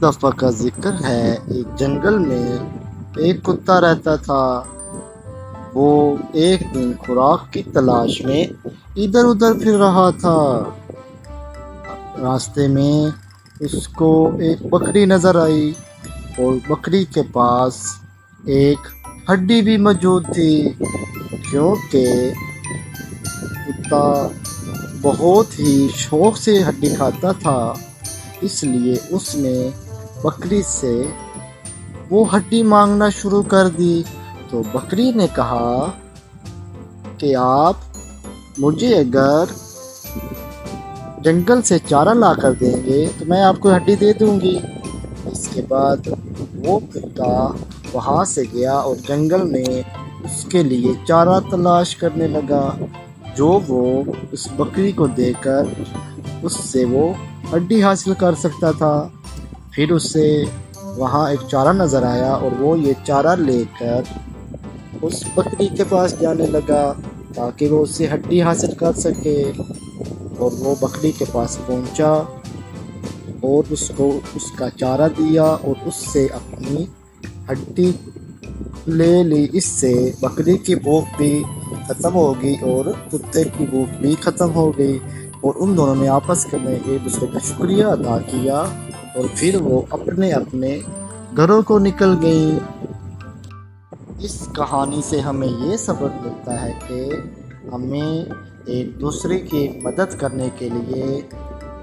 دفعہ کا ذکر ہے، ایک جنگل میں ایک کتا رہتا تھا۔ وہ ایک دن خوراک کی تلاش میں ادھر ادھر پھر رہا تھا۔ راستے میں اس کو ایک بکری نظر آئی اور بکری کے پاس ایک ہڈی بھی موجود تھی، کیونکہ کتا بہت ہی شوق سے ہڈی کھاتا تھا، اس لیے اس نے بکری سے وہ ہڈی مانگنا شروع کر دی۔ تو بکری نے کہا کہ آپ مجھے اگر جنگل سے چارہ لا کر دیں گے تو میں آپ کو ہڈی دے دوں گی۔ اس کے بعد وہ کتا وہاں سے گیا اور جنگل میں اس کے لیے چارہ تلاش کرنے لگا، جو وہ اس بکری کو دے کر اس سے وہ ہڈی حاصل کر سکتا تھا۔ پھر اسے وہاں ایک چارہ نظر آیا اور وہ یہ چارہ لے کر اس بکری کے پاس جانے لگا تاکہ وہ اس سے ہڈی حاصل کر سکے۔ اور وہ بکری کے پاس پہنچا اور اس کو اس کا چارہ دیا اور اس سے اپنی ہڈی لے لی۔ اس سے بکری کی بھوک بھی ختم ہو گئی اور کتے کی بھوک بھی ختم ہو گئی، اور ان دونوں نے آپس میں ایک دوسرے کا شکریہ ادا کیا اور پھر وہ اپنے اپنے گھروں کو نکل گئیں۔ اس کہانی سے ہمیں یہ سبق ملتا ہے کہ ہمیں ایک دوسرے کی مدد کرنے کے لیے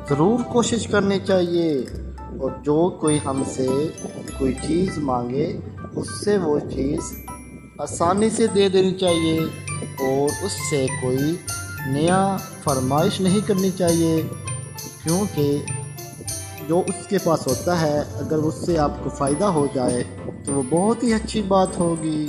ضرور کوشش کرنی چاہیے، اور جو کوئی ہم سے کوئی چیز مانگے اس سے وہ چیز آسانی سے دے دینی چاہیے، اور اس سے کوئی نیا فرمائش نہیں کرنی چاہیے، کیونکہ جو اس کے پاس ہوتا ہے اگر اس سے آپ کو فائدہ ہو جائے تو وہ بہت ہی اچھی بات ہوگی۔